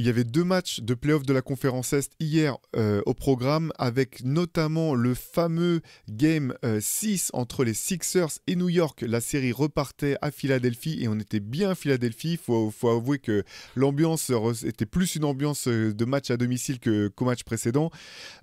Il y avait 2 matchs de play-off de la conférence Est hier au programme, avec notamment le fameux Game 6 entre les Sixers et New York. La série repartait à Philadelphie et on était bien à Philadelphie. Faut avouer que l'ambiance était plus une ambiance de match à domicile qu'au match précédent.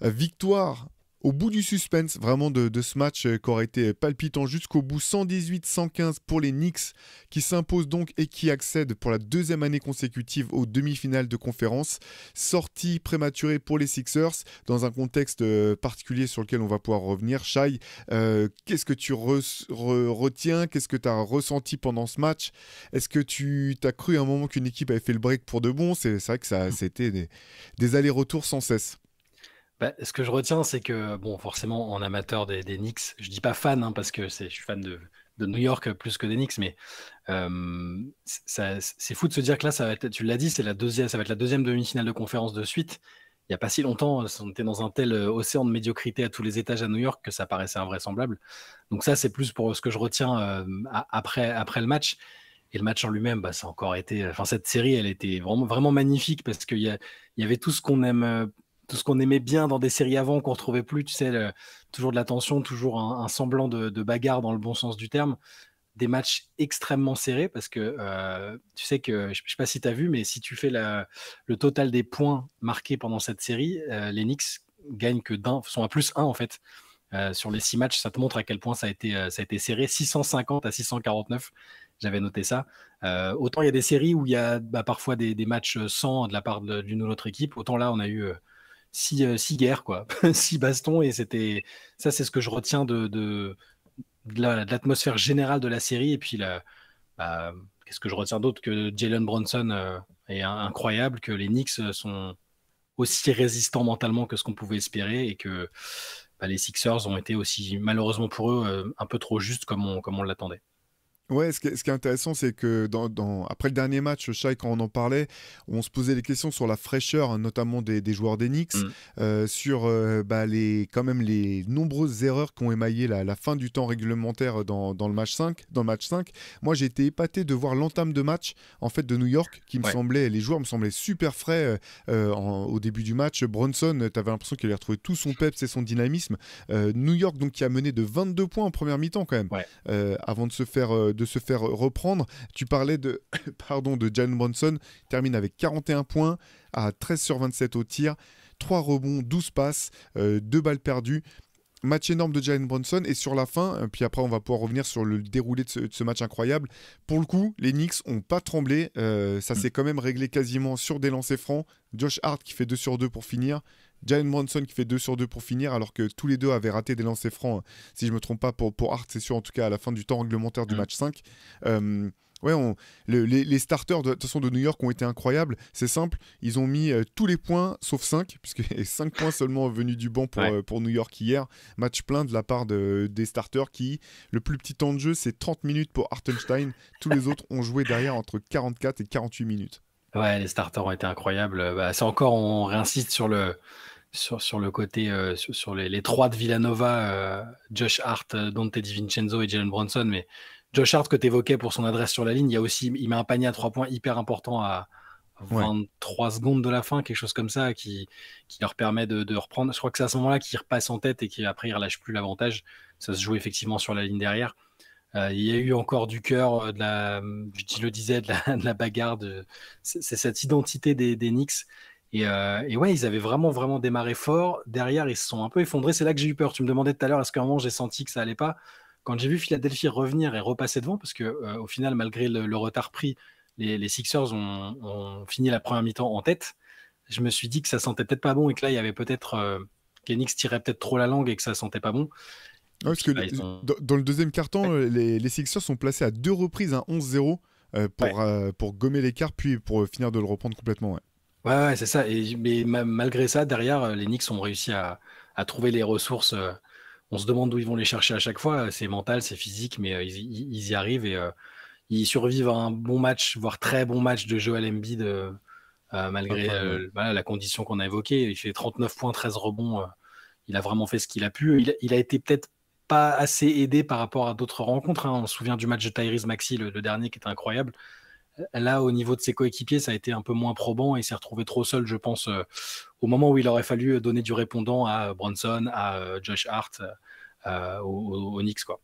Victoire au bout du suspense, vraiment de ce match qui aurait été palpitant jusqu'au bout, 118-115 pour les Knicks, qui s'imposent donc et qui accèdent pour la 2e année consécutive aux demi-finales de conférence. Sortie prématurée pour les Sixers, dans un contexte particulier sur lequel on va pouvoir revenir. Shai, qu'est-ce que tu retiens? Qu'est-ce que tu as ressenti pendant ce match? Est-ce que tu t'as cru à un moment qu'une équipe avait fait le break pour de bon? C'est vrai que c'était des allers-retours sans cesse. Bah, ce que je retiens, c'est que, bon, forcément, en amateur des Knicks, je dis pas fan, hein, parce que je suis fan de New York plus que des Knicks, mais c'est fou de se dire que là, tu l'as dit, ça va être la 2e demi-finale de conférence de suite. Il n'y a pas si longtemps, on était dans un tel océan de médiocrité à tous les étages à New York que ça paraissait invraisemblable. Donc ça, c'est plus pour ce que je retiens après le match. Et le match en lui-même, bah, ça a encore été. Enfin, cette série, elle était vraiment, vraiment magnifique parce il y avait tout ce qu'on aime, tout ce qu'on aimait bien dans des séries avant qu'on retrouvait plus. Tu sais, toujours de la tension, toujours un semblant de bagarre dans le bon sens du terme. Des matchs extrêmement serrés parce que tu sais que, je sais pas si tu as vu, mais si tu fais le total des points marqués pendant cette série, les Knicks gagnent sont à +1 en fait. Sur les 6 matchs, ça te montre à quel point ça a été serré, 650 à 649. J'avais noté ça. Autant il y a des séries où il y a parfois des matchs sans de la part d'une ou l'autre équipe, autant là on a eu 6 guerres, quoi. 6 bastons, et ça, c'est ce que je retiens de l'atmosphère générale de la série. Et puis qu'est-ce que je retiens d'autre? Que Jalen Brunson est incroyable, que les Knicks sont aussi résistants mentalement que ce qu'on pouvait espérer, et que les Sixers ont été aussi, malheureusement pour eux, un peu trop justes comme on l'attendait. Ouais, ce qui est intéressant, c'est que après le dernier match, Shai, quand on en parlait, on se posait des questions sur la fraîcheur, hein, notamment des joueurs des Knicks, Mm. sur quand même les nombreuses erreurs qui ont émaillé la fin du temps réglementaire dans le match 5. Dans le match 5, moi j'ai été épaté de voir l'entame de match en fait, de New York, Ouais. les joueurs me semblaient super frais au début du match. Brunson, tu avais l'impression qu'il avait retrouvé tout son peps et son dynamisme. New York, donc, qui a mené de 22 points en première mi-temps quand même, Ouais. avant de se faire reprendre. Tu parlais de, pardon, de Jalen Brunson, il termine avec 41 points à 13 sur 27 au tir, 3 rebonds, 12 passes, 2 balles perdues. Match énorme de Jalen Brunson, et sur la fin, puis après on va pouvoir revenir sur le déroulé de ce match incroyable. Pour le coup, les Knicks ont pas tremblé, ça Mm. s'est quand même réglé quasiment sur des lancers francs. Josh Hart qui fait 2 sur 2 pour finir, Jalen Brunson qui fait 2 sur 2 pour finir, alors que tous les deux avaient raté des lancers francs, si je me trompe pas, pour Hart, c'est sûr, en tout cas à la fin du temps réglementaire du Mm. match 5. Ouais, les starters de toute façon de New York ont été incroyables. C'est simple, ils ont mis tous les points sauf 5, puisque 5 points seulement venus du banc Ouais. pour New York hier. Match plein de la part des starters qui, le plus petit temps de jeu, c'est 30 minutes pour Hartenstein. Tous les autres ont joué derrière entre 44 et 48 minutes. Ouais, les starters ont été incroyables. C'est encore, on réinsiste sur le côté, sur les trois de Villanova, Josh Hart, Dante DiVincenzo et Jalen Brunson. Mais Josh Hart, que tu évoquais pour son adresse sur la ligne, il met un panier à 3 points hyper important à Ouais. 23 secondes de la fin, quelque chose comme ça, qui leur permet de reprendre. Je crois que c'est à ce moment-là qu'il repasse en tête et qu'après il relâche plus l'avantage. Ça se joue effectivement sur la ligne derrière. Il y a eu encore du cœur, je le disais, de la bagarre. C'est cette identité des Knicks. Et ouais, ils avaient vraiment, vraiment démarré fort. Derrière, ils se sont un peu effondrés. C'est là que j'ai eu peur. Tu me demandais tout à l'heure, est-ce qu'à un moment j'ai senti que ça allait pas? Quand j'ai vu Philadelphie revenir et repasser devant, parce que au final, malgré le retard pris, les Sixers ont fini la première mi-temps en tête. Je me suis dit que ça sentait peut-être pas bon, et que là, il y avait peut-être que les Knicks tiraient peut-être trop la langue et que ça sentait pas bon. Ouais, Et parce puis, que ils ont. dans le deuxième quart-temps, Ouais. les Sixers sont placés à 2 reprises à 11-0 Ouais. pour gommer l'écart, puis pour finir de le reprendre complètement. Ouais. Ouais, c'est ça. Mais malgré ça, derrière, les Knicks ont réussi à trouver les ressources. On se demande d'où ils vont les chercher à chaque fois. C'est mental, c'est physique, mais ils y arrivent, et ils survivent à un bon match, voire très bon match de Joel Embiid, malgré Incroyable, ouais. voilà, la condition qu'on a évoquée. Il fait 39 points, 13 rebonds. Il a vraiment fait ce qu'il a pu. Il a été peut-être pas assez aidé par rapport à d'autres rencontres, hein. On se souvient du match de Tyrese Maxey, le dernier, qui était incroyable. là, au niveau de ses coéquipiers, ça a été un peu moins probant et il s'est retrouvé trop seul, je pense, au moment où il aurait fallu donner du répondant à Bronson, à Josh Hart, aux Knicks, quoi.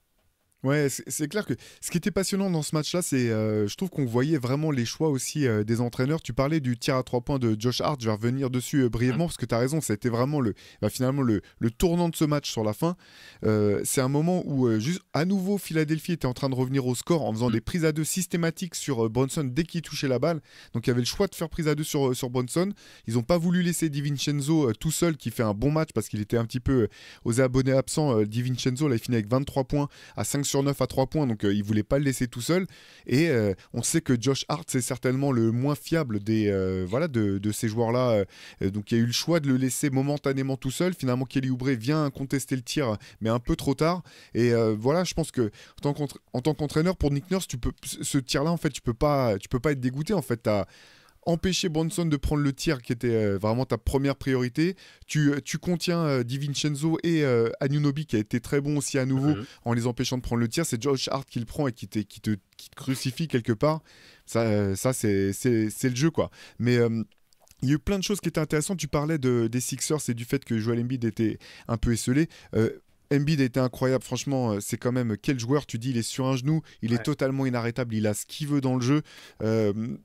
Ouais, c'est clair que ce qui était passionnant dans ce match-là, c'est, je trouve qu'on voyait vraiment les choix aussi des entraîneurs. Tu parlais du tir à 3 points de Josh Hart, je vais revenir dessus Mm. brièvement parce que tu as raison, ça a été vraiment finalement le tournant de ce match sur la fin. C'est un moment où juste à nouveau Philadelphie était en train de revenir au score en faisant Mm. des prises à deux systématiques sur Bronson dès qu'il touchait la balle. Donc il y avait le choix de faire prise à deux sur Bronson. Ils n'ont pas voulu laisser DiVincenzo tout seul qui fait un bon match parce qu'il était un petit peu aux abonnés absents. DiVincenzo là, il finit avec 23 points à 5 sur 9 à 3 points, donc il voulait pas le laisser tout seul. Et on sait que Josh Hart, c'est certainement le moins fiable de ces joueurs-là. Donc il y a eu le choix de le laisser momentanément tout seul. Finalement, Kelly Oubre vient contester le tir, mais un peu trop tard. Et voilà, je pense que en tant qu'entraîneur pour Nick Nurse, ce tir-là, en fait, tu peux pas être dégoûté. En fait, t'as empêcher Bronson de prendre le tir qui était vraiment ta première priorité. Tu contiens DiVincenzo et Anunoby qui a été très bon aussi à nouveau Mm. en les empêchant de prendre le tir. C'est Josh Hart qui le prend et qui te crucifie quelque part. Ça c'est le jeu, quoi. Mais il y a eu plein de choses qui étaient intéressantes. Tu parlais des Sixers et du fait que Joel Embiid était un peu esselé. Embiid a été incroyable, franchement, c'est quand même quel joueur. Tu dis, il est sur un genou, il est Ouais. totalement inarrêtable, il a ce qu'il veut dans le jeu. Euh,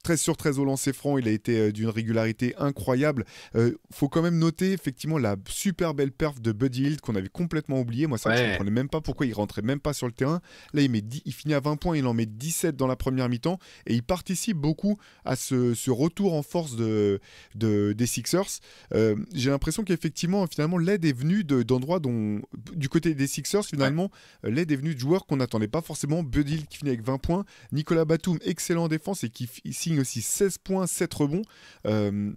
13 sur 13 au lancer franc, il a été d'une régularité incroyable. Faut quand même noter effectivement la super belle perf de Buddy Hield qu'on avait complètement oublié. Moi, ça, je Ouais. comprenais même pas pourquoi il rentrait même pas sur le terrain. Là, il finit à 20 points, il en met 17 dans la première mi-temps et il participe beaucoup à ce retour en force des Sixers. J'ai l'impression qu'effectivement, finalement, l'aide est venue d'endroits dont, du côté des Sixers, Ouais. finalement, l'aide est venue de joueurs qu'on n'attendait pas forcément. Buddy Hield qui finit avec 20 points, Nicolas Batum, excellent en défense et qui signe aussi 16 points, 7 rebonds.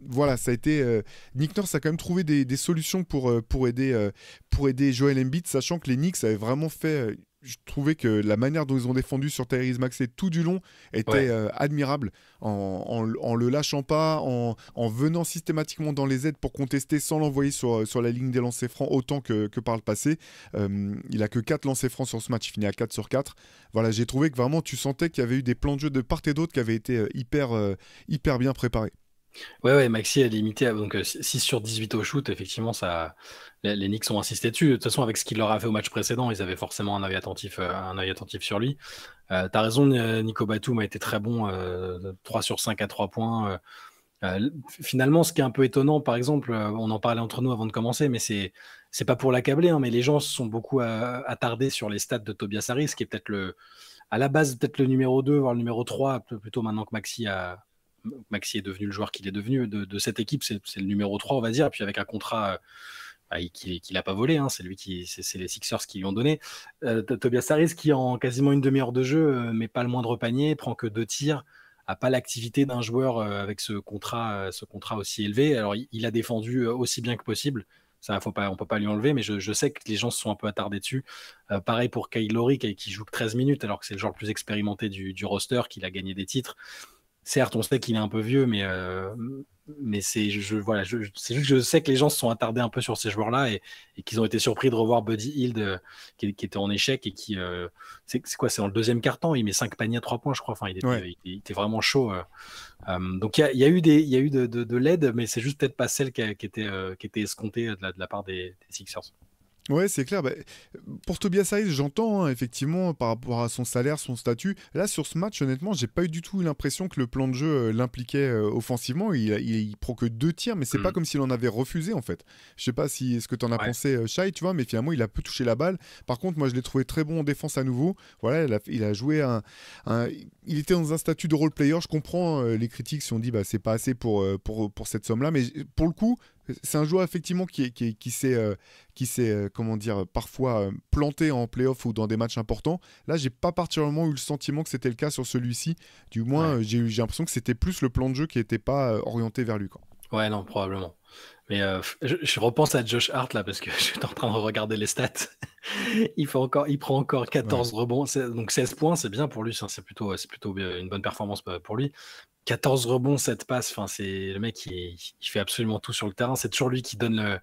Voilà, ça a été. Nick Nurse a quand même trouvé des solutions pour aider Joel Embiid, sachant que les Knicks avaient vraiment fait. Je trouvais que la manière dont ils ont défendu sur Tyrese Maxey tout du long était Ouais. admirable, en le lâchant pas, en venant systématiquement dans les aides pour contester sans l'envoyer sur la ligne des lancers francs autant que par le passé. Il a que 4 lancers francs sur ce match, il finit à 4 sur 4. Voilà, j'ai trouvé que vraiment tu sentais qu'il y avait eu des plans de jeu de part et d'autre qui avaient été hyper bien préparés. Ouais, Maxi a limité donc 6 sur 18 au shoot. Effectivement, les Knicks ont insisté dessus. De toute façon, avec ce qu'il leur a fait au match précédent, ils avaient forcément un œil attentif sur lui. T'as raison, Nico Batum a été très bon, 3 sur 5 à 3 points. Finalement, ce qui est un peu étonnant, par exemple, on en parlait entre nous avant de commencer, mais c'est pas pour l'accabler, hein, mais les gens se sont beaucoup attardés sur les stats de Tobias Harris, qui est peut-être à la base, peut-être le numéro 2, voire le numéro 3, plutôt maintenant que Maxi est devenu le joueur qu'il est devenu de cette équipe, c'est le numéro 3, on va dire, et puis avec un contrat qu'il n'a pas volé, hein, c'est les Sixers qui lui ont donné. Tobias Harris qui en quasiment une demi-heure de jeu met pas le moindre panier, prend que 2 tirs, a pas l'activité d'un joueur avec ce contrat aussi élevé. Alors il a défendu aussi bien que possible. Ça, on peut pas lui enlever, mais je sais que les gens se sont un peu attardés dessus. Pareil pour Kyle Lowry qui joue que 13 minutes, alors que c'est le joueur le plus expérimenté du roster, qu'il a gagné des titres. Certes, on sait qu'il est un peu vieux, mais c'est c'est juste que je sais que les gens se sont attardés un peu sur ces joueurs-là et qu'ils ont été surpris de revoir Buddy Hield qui était en échec et c'est quoi, c'est dans le deuxième quart-temps, il met 5 paniers à 3 points, je crois. Enfin, Ouais. il était vraiment chaud. Donc il y a eu de l'aide, mais c'est juste peut-être pas celle qui était escomptée de la part des Sixers. Ouais, c'est clair. Pour Tobias Harris, j'entends effectivement par rapport à son salaire, son statut. Là, sur ce match, honnêtement, j'ai pas eu du tout l'impression que le plan de jeu l'impliquait offensivement. Il prend que 2 tirs, mais c'est pas Mm. comme s'il en avait refusé en fait. Je sais pas si ce que t'en as Ouais. pensé, Shai, tu vois, mais finalement, il a peu touché la balle. Par contre, moi, je l'ai trouvé très bon en défense à nouveau. Voilà, il a joué il était dans un statut de role player. Je comprends les critiques si on dit c'est pas assez pour cette somme-là, mais pour le coup. C'est un joueur effectivement qui s'est comment dire, parfois planté en playoff ou dans des matchs importants. Là, j'ai pas particulièrement eu le sentiment que c'était le cas sur celui-ci. Du moins, Ouais. j'ai l'impression que c'était plus le plan de jeu qui n'était pas orienté vers lui, quoi. Ouais, non, probablement. Mais je repense à Josh Hart là parce que je suis en train de regarder les stats. Il prend encore Ouais. 14 rebonds, donc 16 points, c'est bien pour lui, ça, c'est plutôt une bonne performance pour lui. 14 rebonds, 7 passes, enfin, c'est le mec, il fait absolument tout sur le terrain. C'est toujours lui qui donne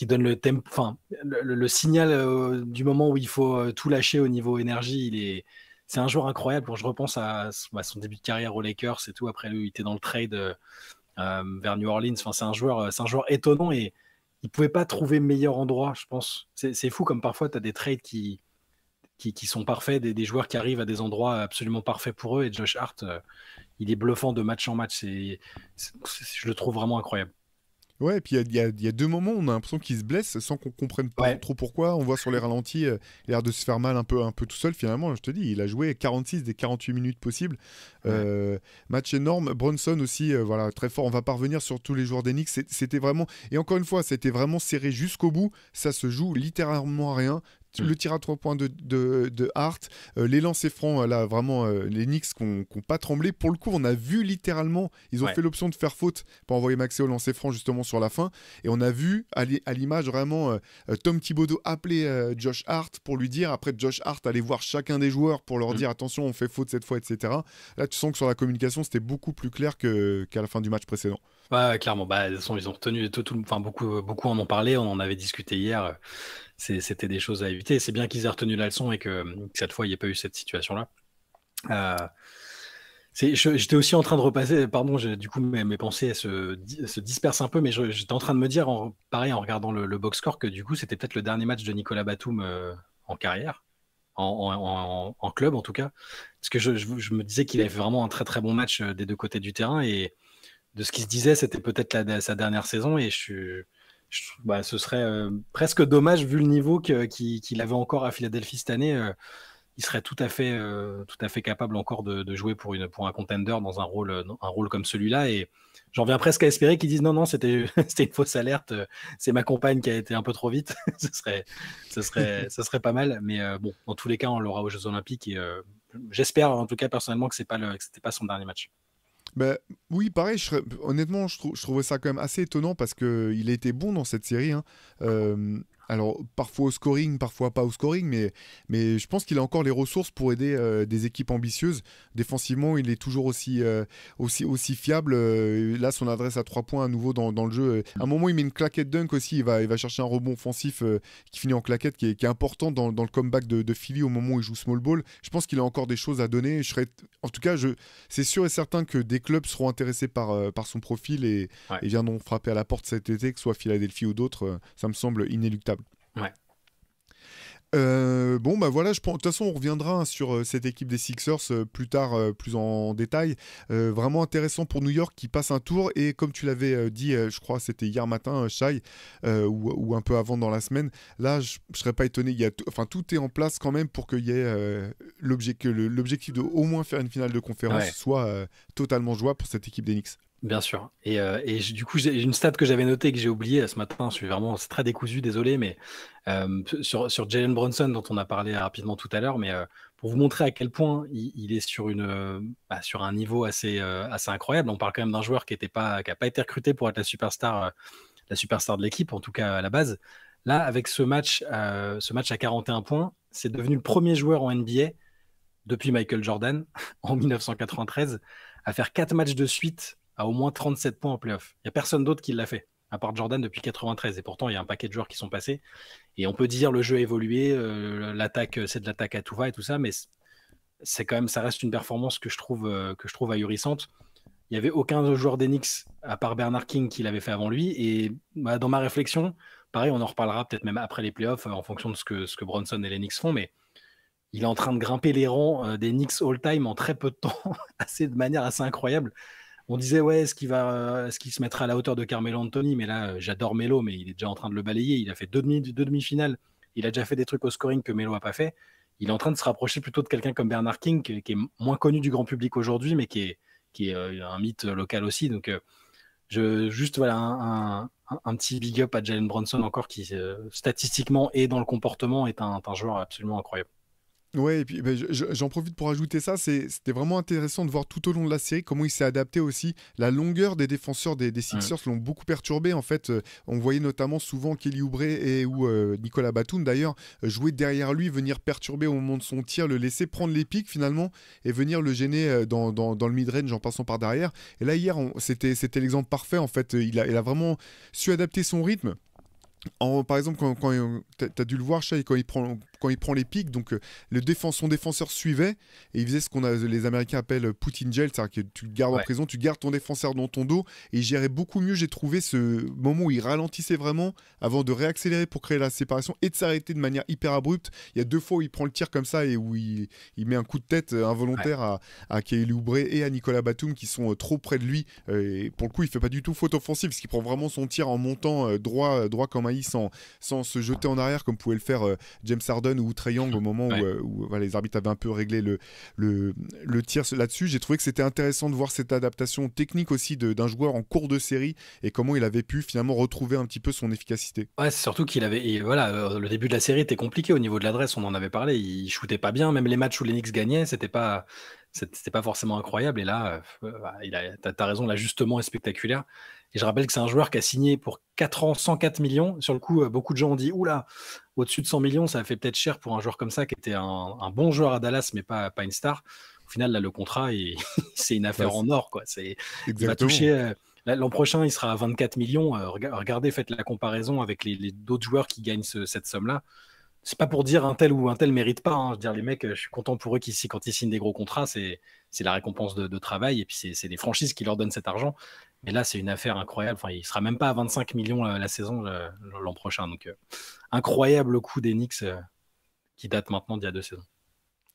le tempo, enfin, le signal du moment où il faut tout lâcher au niveau énergie. c'est un joueur incroyable. Quand je repense à son début de carrière aux Lakers et tout, après lui, il était dans le trade vers New Orleans. Enfin, c'est un joueur étonnant et il pouvait pas trouver meilleur endroit, je pense. C'est fou comme parfois tu as des trades qui sont parfaits, des joueurs qui arrivent à des endroits absolument parfaits pour eux. Et Josh Hart, il est bluffant de match en match. Je le trouve vraiment incroyable. Ouais, et puis il y a 2 moments où on a l'impression qu'il se blesse sans qu'on comprenne pas Ouais, trop pourquoi. On voit sur les ralentis, il a l'air de se faire mal un peu tout seul. Finalement, je te dis, il a joué 46 des 48 minutes possibles. ouais, Match énorme. Brunson aussi, voilà, très fort. On va pas revenir sur tous les joueurs d'Enix. C'était vraiment, et encore une fois, c'était vraiment serré jusqu'au bout. Ça se joue littéralement à rien. mm, Le tir à 3 points de Hart, les lancers francs, là, vraiment, les Knicks qui n'ont pas tremblé. Pour le coup, on a vu littéralement, ils ont ouais. fait l'option de faire faute pour envoyer Maxey au lancer franc justement sur la fin. Et on a vu à l'image vraiment Tom Thibodeau appeler Josh Hart pour lui dire, après Josh Hart aller voir chacun des joueurs pour leur Mm. dire attention, on fait faute cette fois, etc. Là, tu sens que sur la communication, c'était beaucoup plus clair qu'à la fin du match précédent. Ouais, clairement. Bah, de toute façon, ils ont retenu enfin, beaucoup en ont parlé. On en avait discuté hier. C'était des choses à éviter. C'est bien qu'ils aient retenu la leçon et que cette fois, il n'y ait pas eu cette situation-là. Euh, J'étais aussi en train de repasser, pardon, du coup mes pensées elles se dispersent un peu, mais j'étais en train de me dire, pareil en regardant le box score, que du coup c'était peut-être le dernier match de Nicolas Batum en carrière, en club en tout cas, parce que je me disais qu'il avait fait vraiment un très très bon match des deux côtés du terrain, et de ce qui se disait c'était peut-être sa dernière saison, et bah, ce serait presque dommage vu le niveau qu'il avait encore à Philadelphie cette année. Il serait tout à fait capable encore de jouer pour un contender dans un rôle comme celui-là. Et j'en viens presque à espérer qu'ils disent non, non, c'était une fausse alerte. C'est ma compagne qui a été un peu trop vite. Ce serait pas mal. Mais bon, dans tous les cas, on l'aura aux Jeux Olympiques. Et j'espère, en tout cas, personnellement, que c'était pas son dernier match. Bah, oui, pareil, honnêtement, je trouvais ça quand même assez étonnant parce qu'il a été bon dans cette série, hein. Alors, parfois au scoring, parfois pas au scoring, mais je pense qu'il a encore les ressources pour aider des équipes ambitieuses. Défensivement, il est toujours aussi fiable. Là, son adresse à 3 points à nouveau dans le jeu. À un moment, il met une claquette dunk aussi. Il va chercher un rebond offensif qui finit en claquette, qui est important dans le comeback de Philly au moment où il joue small ball. Je pense qu'il a encore des choses à donner. En tout cas, c'est sûr et certain que des clubs seront intéressés par son profil Ouais. et viendront frapper à la porte cet été, que ce soit Philadelphie ou d'autres. Ça me semble inéluctable. Ouais. Bon, bah voilà, de toute façon, on reviendra hein, sur cette équipe des Sixers plus tard, plus en détail. Vraiment intéressant pour New York qui passe un tour. Et comme tu l'avais dit, je crois c'était hier matin, Shai, ou un peu avant dans la semaine, là, je serais pas étonné. Enfin, tout est en place quand même pour qu'il y ait l'objectif de au moins faire une finale de conférence Ouais. soit totalement jouable pour cette équipe des Knicks. Bien sûr. Du coup, j'ai une stat que j'avais notée et que j'ai oubliée ce matin. C'est très décousu, désolé, mais sur Jalen Brunson, dont on a parlé rapidement tout à l'heure, mais pour vous montrer à quel point il est sur un niveau assez incroyable. On parle quand même d'un joueur qui a pas été recruté pour être la superstar de l'équipe, en tout cas à la base. Là, avec ce match à 41 points, c'est devenu le premier joueur en NBA depuis Michael Jordan en 1993 à faire 4 matchs de suite à au moins 37 points en playoff. Il n'y a personne d'autre qui l'a fait, à part Jordan depuis 93. Et pourtant, il y a un paquet de joueurs qui sont passés. Et on peut dire le jeu a évolué, l'attaque, c'est de l'attaque à tout va et tout ça, mais c'est quand même, ça reste une performance que je trouve ahurissante. Il n'y avait aucun joueur d'Enix, à part Bernard King, qui l'avait fait avant lui. Et bah, dans ma réflexion, pareil, on en reparlera peut-être même après les playoffs, en fonction de ce que Bronson et les Knicks font, mais il est en train de grimper les rangs des Knicks all-time en très peu de temps, de manière assez incroyable. On disait, ouais, est-ce qu'il se mettra à la hauteur de Carmelo Anthony? Mais là, j'adore Melo, mais il est déjà en train de le balayer. Il a fait deux demi-finales. Il a déjà fait des trucs au scoring que Melo n'a pas fait. Il est en train de se rapprocher plutôt de quelqu'un comme Bernard King, qui est moins connu du grand public aujourd'hui, mais qui est un mythe local aussi. Donc, juste voilà, un petit big up à Jalen Brunson encore, qui statistiquement et dans le comportement est un joueur absolument incroyable. Ouais, et puis ben, j'en profite pour ajouter ça. C'était vraiment intéressant de voir tout au long de la série comment il s'est adapté aussi. La longueur des défenseurs des Sixers l'ont beaucoup perturbé. En fait, on voyait notamment souvent Kelly Oubre ou Nicolas Batum d'ailleurs jouer derrière lui, venir perturber au moment de son tir, le laisser prendre les pics finalement et venir le gêner dans le mid-range en passant par derrière. Et là, hier, c'était l'exemple parfait. En fait, il a vraiment su adapter son rythme. Par exemple, quand tu as dû le voir, Shai, quand il prend les pics, donc son défenseur suivait et il faisait ce les Américains appellent put in jail, c'est-à-dire que tu le gardes en prison, tu gardes ton défenseur dans ton dos et il gérait beaucoup mieux, j'ai trouvé, ce moment où il ralentissait vraiment avant de réaccélérer pour créer la séparation et de s'arrêter de manière hyper abrupte. Il y a 2 fois où il prend le tir comme ça et où il met un coup de tête involontaire à Kelly Oubre et à Nicolas Batum qui sont trop près de lui. Et pour le coup, il fait pas du tout faute offensive parce qu'il prend vraiment son tir en montant droit comme un i sans se jeter en arrière comme pouvait le faire James Harden ou Trae Young au moment où les arbitres avaient un peu réglé le tir là-dessus. J'ai trouvé que c'était intéressant de voir cette adaptation technique aussi d'un joueur en cours de série et comment il avait pu finalement retrouver un petit peu son efficacité. Ouais, c'est surtout qu'il avait. Et voilà, le début de la série était compliqué au niveau de l'adresse, on en avait parlé. Il shootait pas bien, même les matchs où les Knicks gagnaient, c'était pas forcément incroyable. Et là, t'as raison, l'ajustement est spectaculaire. Et je rappelle que c'est un joueur qui a signé pour 4 ans, 104 millions. Sur le coup, beaucoup de gens ont dit oula, au-dessus de 100 millions, ça fait peut-être cher pour un joueur comme ça, qui était un bon joueur à Dallas, mais pas une star. Au final, là, le contrat, c'est une affaire en or, quoi. Il va toucher. L'an prochain, il sera à 24 millions. Regardez, faites la comparaison avec les d'autres joueurs qui gagnent cette somme-là. C'est pas pour dire un tel ou un tel mérite pas. Je veux dire, les mecs, je suis content pour eux quand ils signent des gros contrats, c'est la récompense de travail et puis c'est des franchises qui leur donnent cet argent. Mais là, c'est une affaire incroyable. Enfin, il sera même pas à 25 millions la saison l'an prochain. Donc, incroyable coup des Knicks qui date maintenant d'il y a 2 saisons.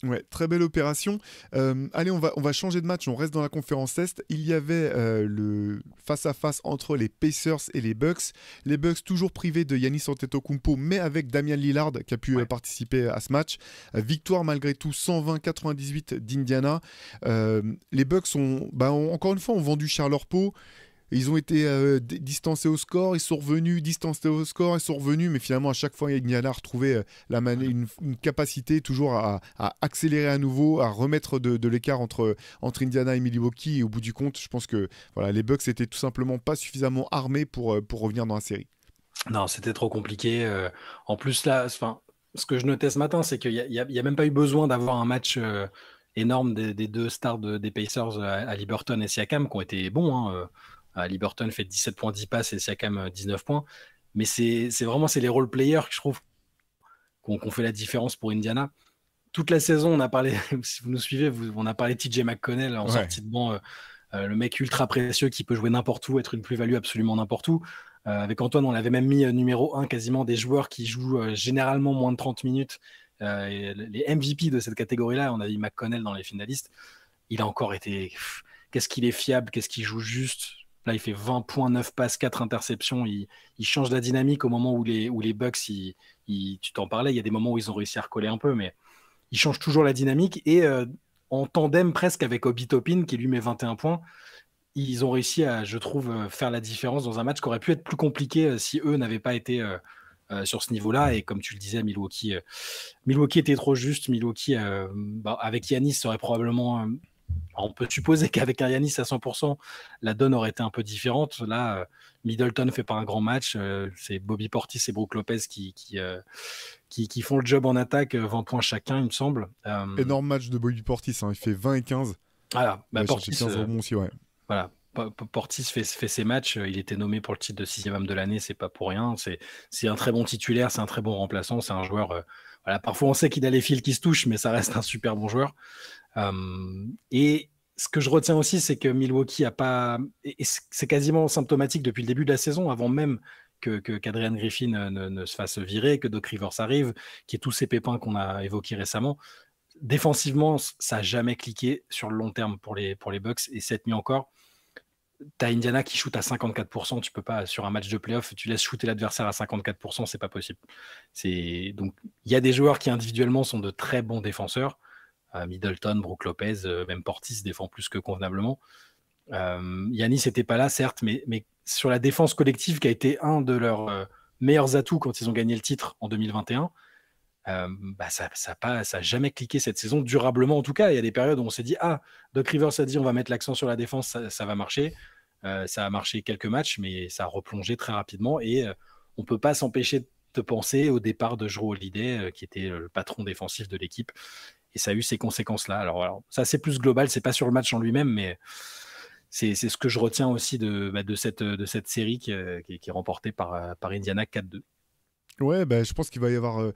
Ouais, très belle opération. Allez, on va changer de match, on reste dans la conférence Est. Il y avait le face-à-face entre les Pacers et les Bucks. Les Bucks toujours privés de Giannis Antetokounmpo, mais avec Damian Lillard qui a pu participer à ce match. Victoire malgré tout 120-98 d'Indiana. Les Bucks encore une fois, ont vendu cher leur peau. Ils ont été distancés au score, ils sont revenus, distancés au score, ils sont revenus, mais finalement à chaque fois Indiana a retrouvé une capacité toujours à accélérer à nouveau, à remettre de l'écart entre Indiana et Milwaukee. Et au bout du compte, je pense que les Bucks étaient tout simplement pas suffisamment armés pour revenir dans la série. Non, c'était trop compliqué. En plus là, ce que je notais ce matin, c'est qu'il y a même pas eu besoin d'avoir un match énorme des 2 stars des Pacers, Haliburton et Siakam, qui ont été bons. Haliburton fait 17 points, 10 passes et Siakam 19 points. Mais c'est les role players que je trouve qu'on fait la différence pour Indiana. Toute la saison, on a parlé, si vous nous suivez, on a parlé de TJ McConnell en sortie de banc, le mec ultra précieux qui peut jouer n'importe où, être une plus-value absolument n'importe où. Avec Antoine, on l'avait même mis numéro 1 quasiment des joueurs qui jouent généralement moins de 30 minutes. Les MVP de cette catégorie-là, on a dit McConnell dans les finalistes. Il a encore été... Qu'est-ce qu'il est fiable, qu'est-ce qu'il joue juste. Là, il fait 20 points, 9 passes, 4 interceptions. Il change la dynamique au moment où les Bucks, tu t'en parlais, il y a des moments où ils ont réussi à recoller un peu, mais il change toujours la dynamique. Et en tandem presque avec Obi Toppin, qui lui met 21 points, ils ont réussi à, je trouve, faire la différence dans un match qui aurait pu être plus compliqué si eux n'avaient pas été sur ce niveau-là. Et comme tu le disais, Milwaukee était trop juste. Milwaukee, avec Giannis, ça aurait probablement... on peut supposer qu'avec un Giannis à 100%, la donne aurait été un peu différente. Là, Middleton fait pas un grand match. C'est Bobby Portis et Brook Lopez qui font le job en attaque, 20 points chacun, il me semble. Énorme match de Bobby Portis, il fait 20 et 15. Voilà, Portis, 15 rebonds aussi, ouais. Voilà, Portis fait ses matchs. Il était nommé pour le titre de 6e homme de l'année, c'est pas pour rien. C'est un très bon titulaire, c'est un très bon remplaçant. C'est un joueur. Parfois, on sait qu'il a les fils qui se touchent, mais ça reste un super bon joueur. Et ce que je retiens aussi, c'est que Milwaukee a pas. Et c'est quasiment symptomatique depuis le début de la saison, avant même qu'Adrian Griffin ne se fasse virer, que Doc Rivers arrive, qu'il y ait tous ces pépins qu'on a évoqués récemment. Défensivement, ça n'a jamais cliqué sur le long terme pour les Bucks. Et cette nuit encore, tu as Indiana qui shoot à 54%. Tu peux pas, sur un match de playoff, tu laisses shooter l'adversaire à 54%, c'est pas possible. Donc, il y a des joueurs qui individuellement sont de très bons défenseurs. Middleton, Brook Lopez, même Portis défend plus que convenablement. Giannis n'était pas là, certes, mais sur la défense collective, qui a été un de leurs meilleurs atouts quand ils ont gagné le titre en 2021, ça n'a jamais cliqué cette saison, durablement en tout cas. Il y a des périodes où on s'est dit Doc Rivers a dit on va mettre l'accent sur la défense, ça va marcher. Ça a marché quelques matchs, mais ça a replongé très rapidement. Et on ne peut pas s'empêcher de penser au départ de Jrue Holiday, qui était le patron défensif de l'équipe. Et ça a eu ces conséquences-là. Alors ça, c'est plus global, c'est pas sur le match en lui-même, mais c'est ce que je retiens aussi de cette série qui est remportée par Indiana 4-2. Ouais, je pense qu'il va y avoir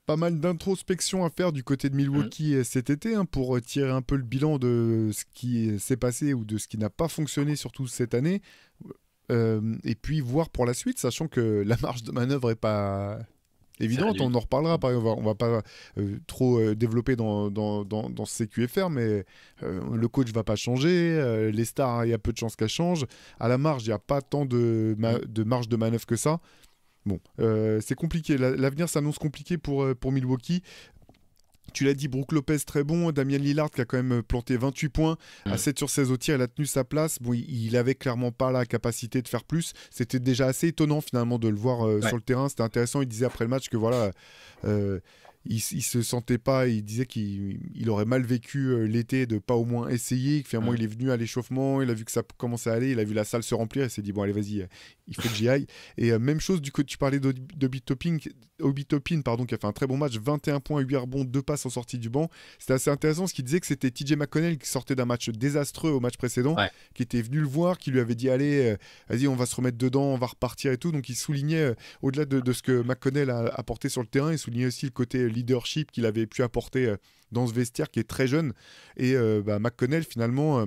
pas mal d'introspection à faire du côté de Mm. Milwaukee cet été pour tirer un peu le bilan de ce qui s'est passé ou de ce qui n'a pas fonctionné, surtout cette année. Et puis voir pour la suite, sachant que la marge de manœuvre est pas C'est évidente. réduit. On en reparlera. On va pas trop développer dans ce CQFR, mais le coach va pas changer. Les stars, il y a peu de chances qu'elles changent. À la marge, il n'y a pas tant Mm. de marge de manœuvre que ça. Bon, c'est compliqué. L'avenir s'annonce compliqué pour Milwaukee. Tu l'as dit, Brook Lopez très bon, Damien Lillard qui a quand même planté 28 points à Mm. 7 sur 16 au tir, il a tenu sa place. Bon, il avait clairement pas la capacité de faire plus. C'était déjà assez étonnant finalement de le voir Ouais. sur le terrain. C'était intéressant, il disait après le match que voilà, euh, il se sentait pas, il disait qu'il aurait mal vécu l'été de pas au moins essayer. Finalement, Mm. il est venu à l'échauffement, il a vu que ça commençait à aller, il a vu la salle se remplir, il s'est dit bon allez vas-y, il faut que j'y aille. Et même chose du coup, tu parlais d'Obi Toppin, pardon, qui a fait un très bon match, 21 points, 8 rebonds, 2 passes en sortie du banc. C'était assez intéressant parce qu'il disait que c'était TJ McConnell qui sortait d'un match désastreux au match précédent, Ouais. qui était venu le voir, qui lui avait dit allez, vas-y, on va se remettre dedans, on va repartir et tout. Donc il soulignait, au-delà de ce que McConnell a apporté sur le terrain, il soulignait aussi le côté leadership qu'il avait pu apporter dans ce vestiaire qui est très jeune. Et McConnell, finalement.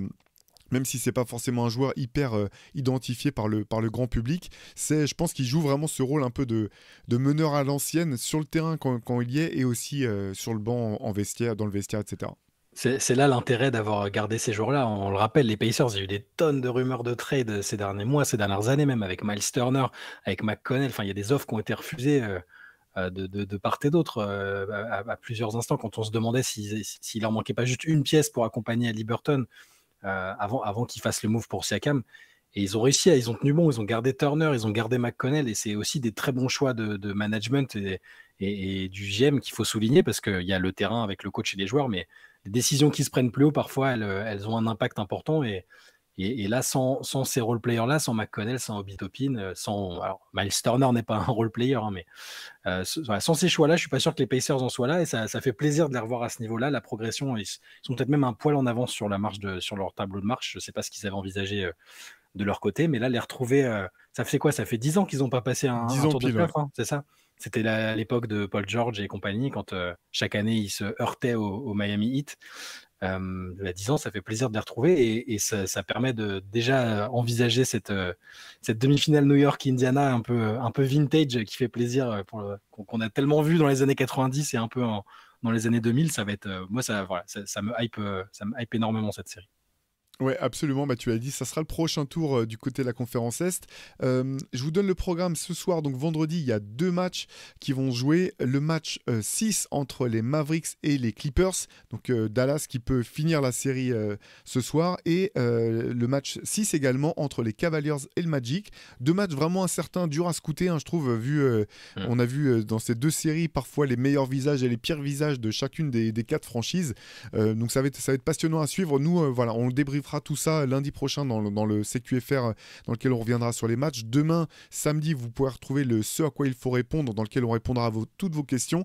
Même si c'est pas forcément un joueur hyper identifié par le grand public, je pense qu'il joue vraiment ce rôle un peu de meneur à l'ancienne sur le terrain quand il y est et aussi sur le banc en vestiaire, dans le vestiaire, etc. C'est là l'intérêt d'avoir gardé ces joueurs-là. On le rappelle, les Pacers, il y a eu des tonnes de rumeurs de trade ces derniers mois, ces dernières années même, avec Miles Turner, avec McConnell. Enfin, il y a des offres qui ont été refusées de part et d'autre à plusieurs instants, quand on se demandait s'il leur manquait pas juste une pièce pour accompagner Haliburton avant qu'ils fassent le move pour Siakam. Et ils ont réussi, ils ont tenu bon, ils ont gardé Turner, ils ont gardé McConnell, et c'est aussi des très bons choix de management et du GM qu'il faut souligner, parce qu'il y a le terrain avec le coach et les joueurs, mais les décisions qui se prennent plus haut, parfois, elles ont un impact important. Et là, sans ces role-players-là, sans McConnell, sans Obi Toppin, alors, Miles Turner n'est pas un role-player, hein, mais voilà, sans ces choix-là, je suis pas sûr que les Pacers en soient là, et ça fait plaisir de les revoir à ce niveau-là. La progression, ils sont peut-être même un poil en avance sur sur leur tableau de marche. Je sais pas ce qu'ils avaient envisagé de leur côté, mais là, les retrouver, ça fait quoi? Ça fait 10 ans qu'ils n'ont pas passé 10 un ans tour de pile, ouais. playoff, hein, c'est ça? C'était à l'époque de Paul George et compagnie, quand chaque année ils se heurtaient au Miami Heat. 10 ans, ça fait plaisir de les retrouver, et ça permet de déjà envisager cette demi-finale New York-Indiana un peu vintage, qui fait plaisir, qu'on a tellement vu dans les années 90 et un peu dans les années 2000. Ça va être, moi, voilà, ça me hype énormément, cette série. Ouais, absolument. Bah, tu as dit, ça sera le prochain tour du côté de la conférence Est. Je vous donne le programme ce soir. Donc vendredi, il y a 2 matchs qui vont jouer. Le match 6 entre les Mavericks et les Clippers. Donc Dallas qui peut finir la série ce soir. Et le match 6 également entre les Cavaliers et le Magic. 2 matchs vraiment incertains, durs à scouter, hein, je trouve. On a vu dans ces 2 séries parfois les meilleurs visages et les pires visages de chacune des 4 franchises. Donc ça va être passionnant à suivre. Nous, voilà, on le débriefera tout ça lundi prochain dans le CQFR dans lequel on reviendra sur les matchs. Demain, samedi, vous pourrez retrouver le ce à quoi il faut répondre, dans lequel on répondra à toutes vos questions.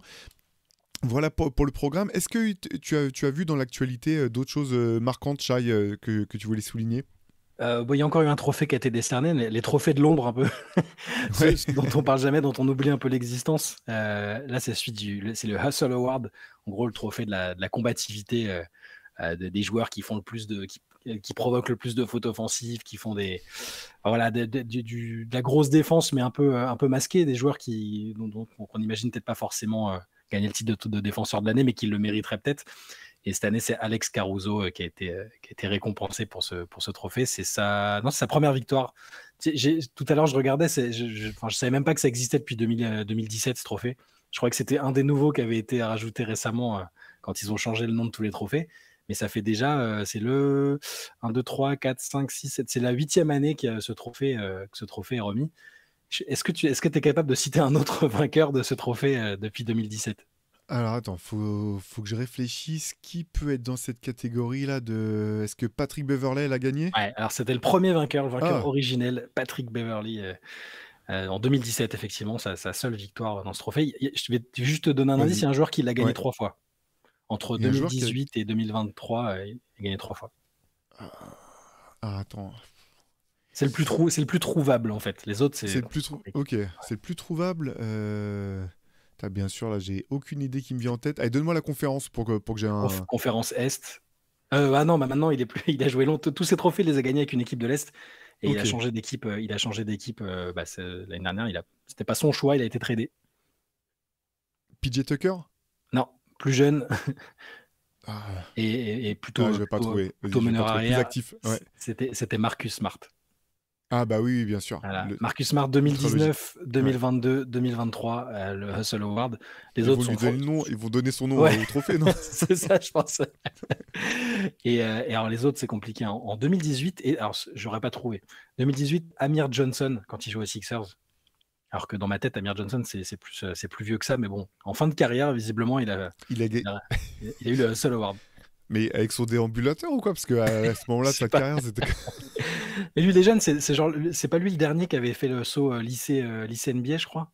Voilà pour le programme. Est-ce que tu as vu dans l'actualité d'autres choses marquantes, Shai, que tu voulais souligner? Bon, il y a encore eu un trophée qui a été décerné, les trophées de l'ombre un peu, Ouais. ceux dont on parle jamais, dont on oublie un peu l'existence. Là, c'est le Hustle Award, en gros le trophée de la combativité des joueurs qui font le plus qui provoquent le plus de fautes offensives, qui font voilà, de la grosse défense, mais un peu masquée, des joueurs dont on imagine peut-être pas forcément gagner le titre de défenseur de l'année, mais qui le mériteraient peut-être. Et cette année, c'est Alex Caruso qui a été récompensé pour ce trophée. C'est sa première victoire. Tout à l'heure, je regardais, je savais même pas que ça existait depuis 2017, ce trophée. Je crois que c'était un des nouveaux qui avait été rajouté récemment quand ils ont changé le nom de tous les trophées. Mais ça fait déjà, c'est le 1, 2, 3, 4, 5, 6, 7, c'est la 8e année que ce trophée est remis. Est-ce que tu es capable de citer un autre vainqueur de ce trophée depuis 2017? Alors attends, faut que je réfléchisse. Qui peut être dans cette catégorie-là de... Est-ce que Patrick Beverley l'a gagné? Ouais, alors c'était le premier vainqueur, le vainqueur Ah, originel, Patrick Beverley, en 2017, effectivement, sa seule victoire dans ce trophée. Je vais juste te donner un indice, il y vas-y. a un joueur qui l'a gagné Ouais. 3 fois. Entre Il y a un joueur qui a... 2018 et 2023, il a gagné 3 fois. Ah, attends. C'est le plus trouvable, en fait. Les autres, C'est c'est le plus compliqué. Ok, c'est le plus trouvable. Bien sûr, là, j'ai aucune idée qui me vient en tête. Allez, donne-moi la conférence pour que j'ai un... Conférence Est. Ah non, bah maintenant il est plus, il a joué longtemps. Tous ses trophées, il les a gagnés avec une équipe de l'Est. Et il a Ok. changé d'équipe. L'année dernière. C'était pas son choix, il a été tradé. PJ Tucker? Non, plus jeune Ah, et plutôt, je vais pas trouver. plutôt Vas-y, je vais pas meneur trouver. Plus arrière. actif. Ouais. C'était Marcus Smart. Ah bah oui, bien sûr. Voilà. Marcus Smart Ultra logique. 2019, Ouais. 2022, 2023, le Hustle Award. Les Ils vont autres lui sont donner le nom, ils vont donner son nom Ouais. au trophée, non? C'est ça, je pense. Et alors les autres, c'est compliqué. En 2018, et alors j'aurais pas trouvé. 2018, Amir Johnson quand il joue aux Sixers. Alors que dans ma tête, Amir Johnson, c'est plus vieux que ça, mais bon, en fin de carrière, visiblement, il a eu le Hustle Award. Mais avec son déambulateur ou quoi? Parce qu'à ce moment-là de sa carrière, c'était... Et lui, les jeunes, c'est pas lui le dernier qui avait fait le saut lycée NBA, je crois.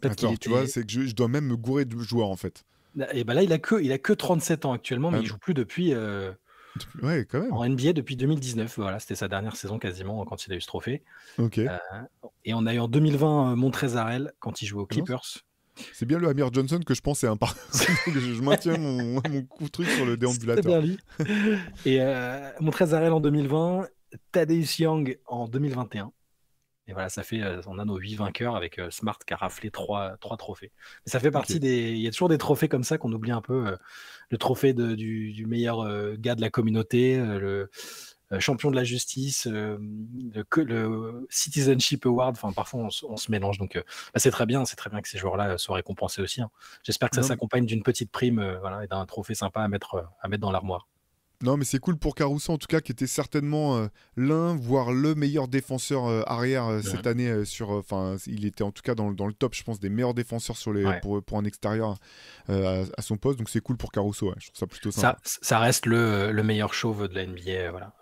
Attends, tu vois, c'est que je dois même me gourer de joueurs, en fait. Et bah là, il a que 37 ans actuellement, mais il joue plus depuis... Ouais, quand même. En NBA depuis 2019, voilà, c'était sa dernière saison quasiment quand il a eu ce trophée. Ok. Et on a eu en 2020 Montrezl quand il jouait aux Clippers. C'est bien le Amir Johnson que je pense c'est un par. je maintiens mon truc sur le déambulateur. C'est bien lui. Et Montrezl en 2020, Thaddeus Young en 2021. Et voilà, ça fait, on a nos 8 vainqueurs avec Smart qui a raflé 3 trophées. Mais ça fait partie des. Il y a toujours des trophées comme ça qu'on oublie un peu. Le trophée du meilleur gars de la communauté, le champion de la justice, le Citizenship Award. Enfin, parfois on se mélange. Donc, c'est très bien que ces joueurs-là soient récompensés aussi. Hein. J'espère que ça s'accompagne d'une petite prime et d'un trophée sympa à mettre dans l'armoire. Non, mais c'est cool pour Caruso, en tout cas, qui était certainement l'un, voire le meilleur défenseur arrière cette année. Il était en tout cas dans le top, je pense, des meilleurs défenseurs pour un extérieur à son poste. Donc c'est cool pour Caruso, je trouve ça plutôt sympa. Ça reste le meilleur chauve de la NBA. Voilà.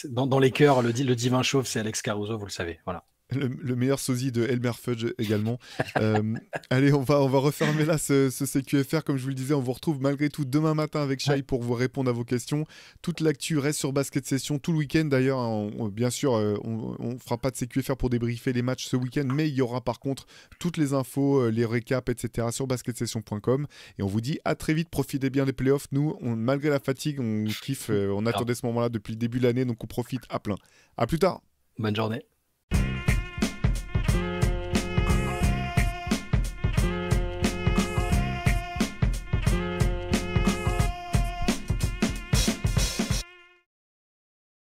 Dans les cœurs, le divin chauve, c'est Alex Caruso, vous le savez. Voilà. Le meilleur sosie de Elmer Fudge également. Allez, on va refermer là ce CQFR. Comme je vous le disais, on vous retrouve malgré tout demain matin avec Shai pour vous répondre à vos questions. Toute l'actu reste sur Basket Session tout le week-end d'ailleurs. Bien sûr, on fera pas de CQFR pour débriefer les matchs ce week-end, mais il y aura par contre toutes les infos, les récaps, etc. sur basketsession.com. Et on vous dit à très vite. Profitez bien des playoffs. Nous, malgré la fatigue, on kiffe. On attendait ce moment-là depuis le début de l'année, donc on profite à plein. À plus tard. Bonne journée.